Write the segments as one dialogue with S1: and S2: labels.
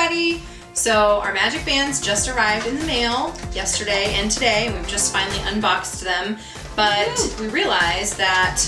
S1: everybody! So our Magic Bands just arrived in the mail yesterday and today, and we've just finally unboxed them, but we realized that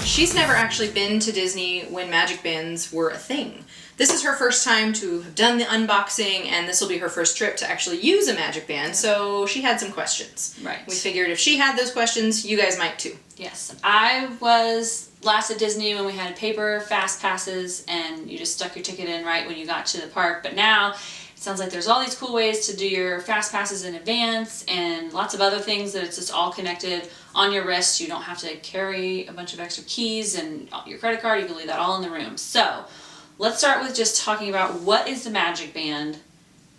S1: she's never actually been to Disney when Magic Bands were a thing. This is her first time to have done the unboxing, and this will be her first trip to actually use a Magic Band, so she had some questions.
S2: Right.
S1: We figured if she had those questions, you guys might too.
S2: Yes. I was last at Disney when we had paper fast passes and you just stuck your ticket in right when you got to the park, but now it sounds like there's all these cool ways to do your fast passes in advance and lots of other things that it's just all connected on your wrist. You don't have to carry a bunch of extra keys and your credit card. You can leave that all in the room. So let's start with just talking about what is the Magic Band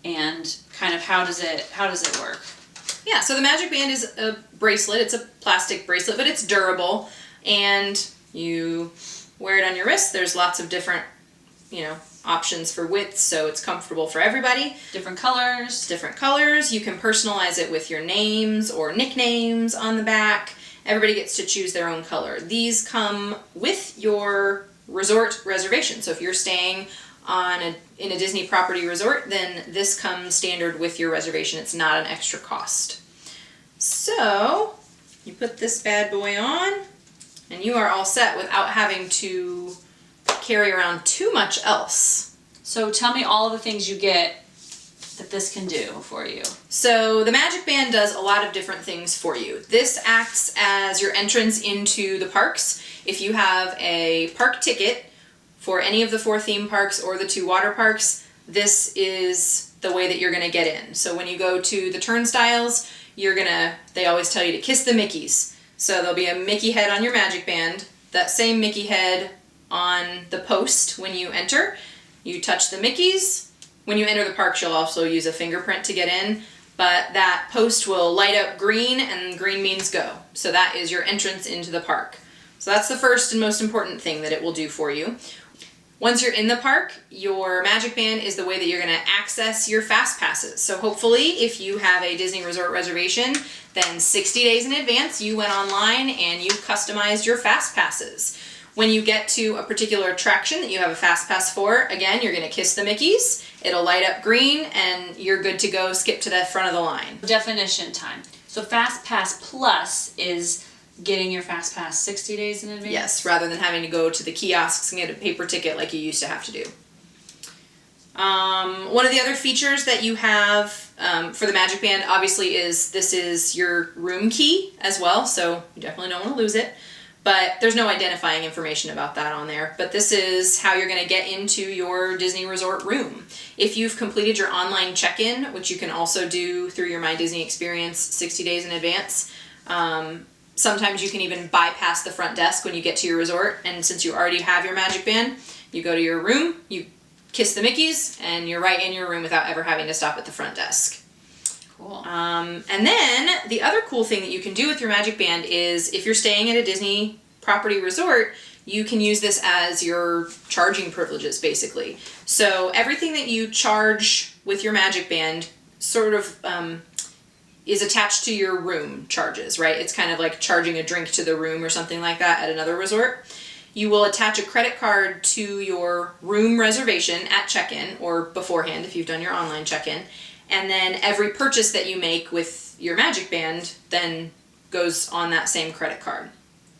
S2: and kind of how does it work?
S1: Yeah, so the Magic Band is a bracelet. It's a plastic bracelet, but it's durable, and you wear it on your wrist. There's lots of different, options for widths, so it's comfortable for everybody.
S2: Different colors.
S1: Different colors. You can personalize it with your names or nicknames on the back. Everybody gets to choose their own color. These come with your resort reservation. So if you're staying in a Disney property resort, then this comes standard with your reservation. It's not an extra cost. So you put this bad boy on and you are all set without having to carry around too much else.
S2: So tell me all of the things you get that this can do for you.
S1: So the Magic Band does a lot of different things for you. This acts as your entrance into the parks. If you have a park ticket for any of the 4 theme parks or the 2 water parks, this is the way that you're gonna get in. So when you go to the turnstiles, they always tell you to kiss the Mickeys. So there'll be a Mickey head on your Magic Band, that same Mickey head on the post when you enter. You touch the Mickeys. When you enter the parks, you'll also use a fingerprint to get in, but that post will light up green, and green means go. So that is your entrance into the park. So that's the first and most important thing that it will do for you. Once you're in the park, your Magic Band is the way that you're going to access your fast passes. So hopefully, if you have a Disney Resort reservation, then 60 days in advance you went online and you customized your fast passes. When you get to a particular attraction that you have a fast pass for, again, you're going to kiss the Mickeys. It'll light up green and you're good to go, skip to the front of the line.
S2: Definition time. So Fast Pass Plus is getting your Fast Pass 60 days in advance?
S1: Yes, rather than having to go to the kiosks and get a paper ticket like you used to have to do. One of the other features that you have for the Magic Band, obviously, is this is your room key as well, so you definitely don't want to lose it. But there's no identifying information about that on there. But this is how you're going to get into your Disney Resort room. If you've completed your online check-in, which you can also do through your My Disney Experience 60 days in advance, sometimes you can even bypass the front desk when you get to your resort. And since you already have your Magic Band, you go to your room, you kiss the Mickeys, and you're right in your room without ever having to stop at the front desk.
S2: Cool.
S1: And then the other cool thing that you can do with your Magic Band is if you're staying at a Disney property resort, you can use this as your charging privileges, basically. So everything that you charge with your Magic Band sort of is attached to your room charges, right? It's kind of like charging a drink to the room or something like that at another resort. You will attach a credit card to your room reservation at check-in or beforehand if you've done your online check-in. And then every purchase that you make with your Magic Band then goes on that same credit card.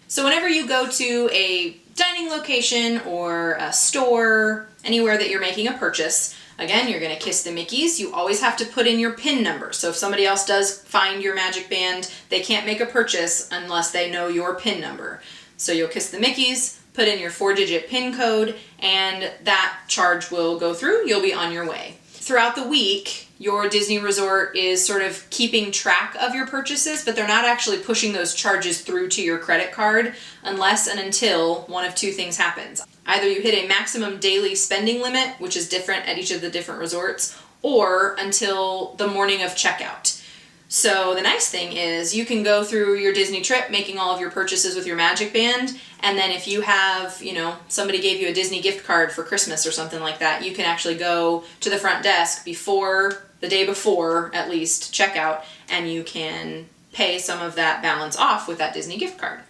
S1: So whenever you go to a dining location or a store, anywhere that you're making a purchase, again, you're going to kiss the Mickeys. You always have to put in your PIN number. So if somebody else does find your Magic Band, they can't make a purchase unless they know your PIN number. So you'll kiss the Mickeys, put in your 4-digit PIN code, and that charge will go through. You'll be on your way. Throughout the week, your Disney Resort is sort of keeping track of your purchases, but they're not actually pushing those charges through to your credit card unless and until one of 2 things happens. Either you hit a maximum daily spending limit, which is different at each of the different resorts, or until the morning of checkout. So the nice thing is you can go through your Disney trip making all of your purchases with your Magic Band, and then if you have, somebody gave you a Disney gift card for Christmas or something like that, you can actually go to the front desk the day before at least, checkout, and you can pay some of that balance off with that Disney gift card.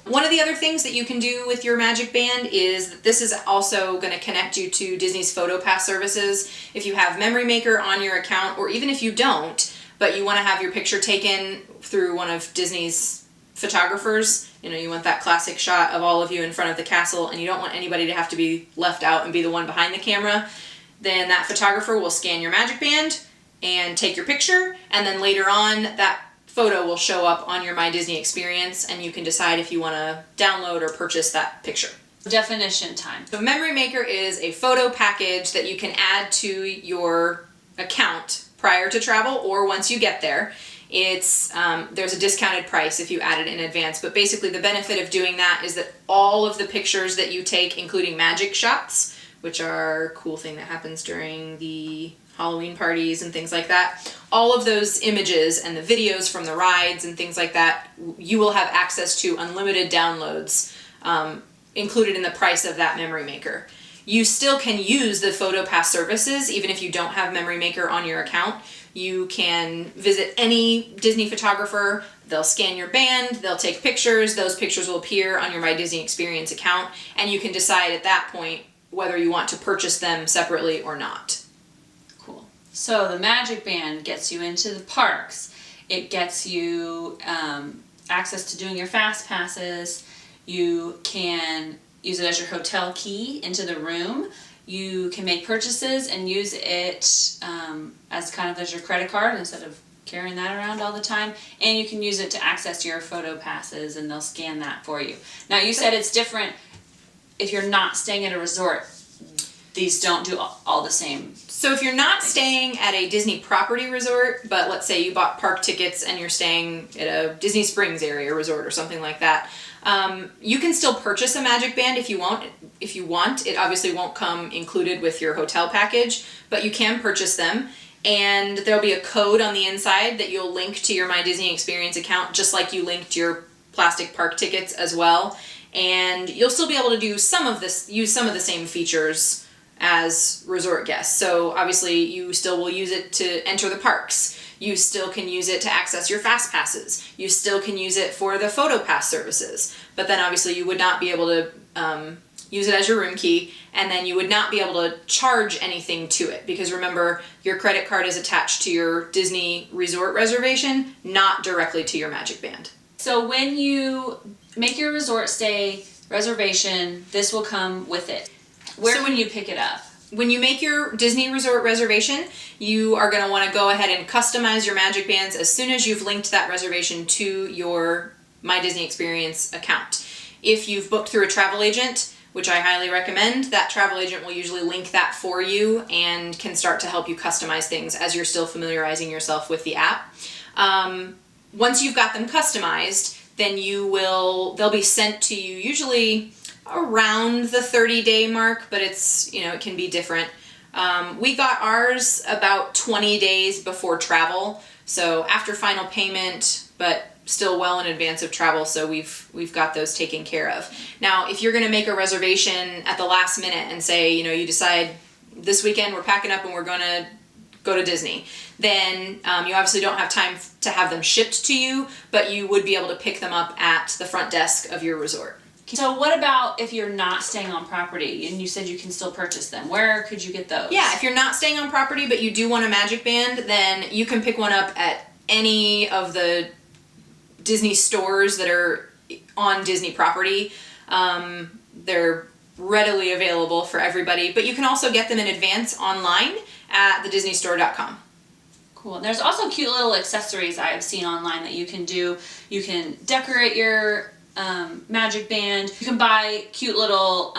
S1: One of the other things that you can do with your Magic Band is that this is also going to connect you to Disney's PhotoPass services. If you have Memory Maker on your account, or even if you don't, but you want to have your picture taken through one of Disney's photographers, you want that classic shot of all of you in front of the castle, and you don't want anybody to have to be left out and be the one behind the camera, then that photographer will scan your Magic Band and take your picture, and then later on that photo will show up on your My Disney experience, and you can decide if you want to download or purchase that picture.
S2: Definition time.
S1: So Memory Maker is a photo package that you can add to your account prior to travel or once you get there. It's there's a discounted price if you add it in advance, but basically the benefit of doing that is that all of the pictures that you take, including magic shots, which are a cool thing that happens during the Halloween parties and things like that, all of those images and the videos from the rides and things like that, you will have access to unlimited downloads included in the price of that Memory Maker. You still can use the PhotoPass services even if you don't have Memory Maker on your account. You can visit any Disney photographer, they'll scan your band, they'll take pictures, those pictures will appear on your My Disney Experience account, and you can decide at that point whether you want to purchase them separately or not.
S2: Cool. So the Magic Band gets you into the parks. It gets you access to doing your fast passes. You can use it as your hotel key into the room. You can make purchases and use it as kind of as your credit card instead of carrying that around all the time. And you can use it to access your photo passes, and they'll scan that for you. Now you said it's different if you're not staying at a resort. These don't do all the same.
S1: So if you're not staying at a Disney property resort, but let's say you bought park tickets and you're staying at a Disney Springs area resort or something like that, you can still purchase a Magic Band if you want. It obviously won't come included with your hotel package, but you can purchase them. And there'll be a code on the inside that you'll link to your My Disney Experience account, just like you linked your plastic park tickets as well. And you'll still be able to do use some of the same features as resort guests. So obviously you still will use it to enter the parks. You still can use it to access your fast passes. You still can use it for the PhotoPass services. But then obviously you would not be able to use it as your room key, and then you would not be able to charge anything to it, because remember, your credit card is attached to your Disney resort reservation, not directly to your Magic Band.
S2: So when you make your resort stay reservation, this will come with it. Where can you pick it up?
S1: When you make your Disney resort reservation, you are going to want to go ahead and customize your Magic Bands as soon as you've linked that reservation to your My Disney Experience account. If you've booked through a travel agent, which I highly recommend, that travel agent will usually link that for you and can start to help you customize things as you're still familiarizing yourself with the app. Once you've got them customized, then they'll be sent to you usually around the 30-day mark, but it can be different. We got ours about 20 days before travel, so after final payment, but still well in advance of travel, so we've got those taken care of. Now, if you're going to make a reservation at the last minute and say, you decide this weekend we're packing up and we're going to go to Disney, then you obviously don't have time to have them shipped to you, but you would be able to pick them up at the front desk of your resort.
S2: So what about if you're not staying on property and you said you can still purchase them? Where could you get those?
S1: Yeah, if you're not staying on property but you do want a Magic Band, then you can pick one up at any of the Disney stores that are on Disney property. They're readily available for everybody, but you can also get them in advance online at thedisneystore.com.
S2: Cool. There's also cute little accessories I have seen online that you can do. You can decorate your Magic Band. You can buy cute little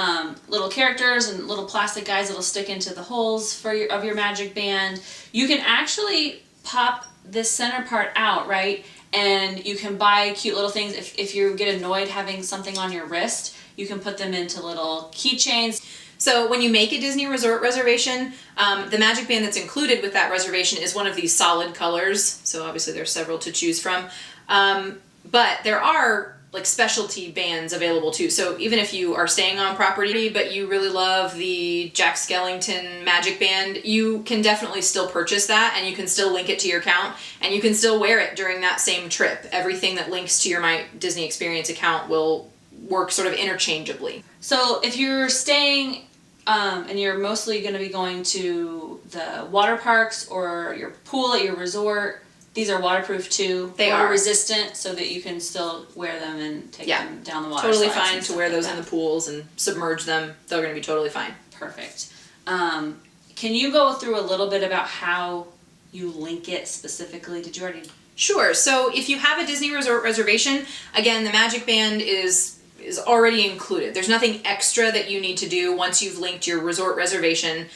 S2: characters and little plastic guys that'll stick into the holes of your Magic Band. You can actually pop this center part out, right? And you can buy cute little things. If you get annoyed having something on your wrist, you can put them into little keychains.
S1: So when you make a Disney resort reservation, the Magic Band that's included with that reservation is one of these solid colors. So obviously there's several to choose from. But there are like specialty bands available too. So even if you are staying on property, but you really love the Jack Skellington Magic Band, you can definitely still purchase that, and you can still link it to your account, and you can still wear it during that same trip. Everything that links to your My Disney Experience account will work sort of interchangeably.
S2: So if you're staying and you're mostly going to be going to the water parks or your pool at your resort, these are waterproof too.
S1: They
S2: water
S1: are
S2: resistant, so that you can still wear them and take them down the water.
S1: Totally
S2: slides
S1: fine
S2: and
S1: to
S2: stuff
S1: wear
S2: like
S1: those
S2: that.
S1: in the pools and submerge them. They're going to be totally fine.
S2: Perfect. Can you go through a little bit about how you link it specifically? Did you already?
S1: Sure. So if you have a Disney resort reservation, again, the Magic Band is already included. There's nothing extra that you need to do once you've linked your resort reservation,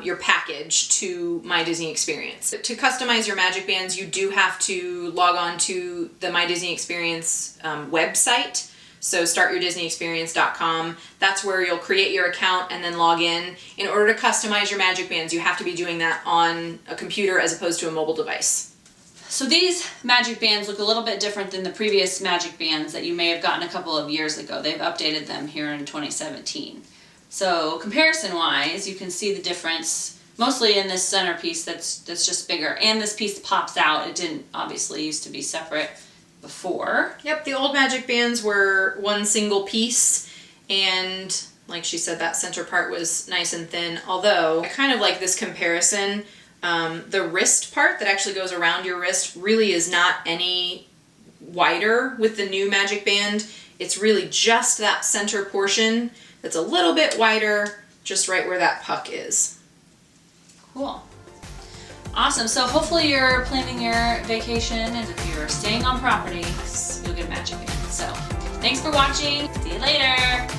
S1: your package, to My Disney Experience. To customize your Magic Bands, you do have to log on to the My Disney Experience website. So startyourdisneyexperience.com. That's where you'll create your account and then log in. In order to customize your Magic Bands, you have to be doing that on a computer as opposed to a mobile device.
S2: So these Magic Bands look a little bit different than the previous Magic Bands that you may have gotten a couple of years ago. They've updated them here in 2017. So comparison-wise, you can see the difference mostly in this centerpiece that's just bigger, and this piece pops out. It didn't obviously used to be separate before.
S1: Yep, the old Magic Bands were one single piece, and like she said, that center part was nice and thin, although I kind of like this comparison. The wrist part that actually goes around your wrist really is not any wider with the new Magic Band. It's really just that center portion that's a little bit wider, just right where that puck is.
S2: Cool. Awesome. So hopefully you're planning your vacation, and if you're staying on property, you'll get a Magic Band. So thanks for watching. See you later.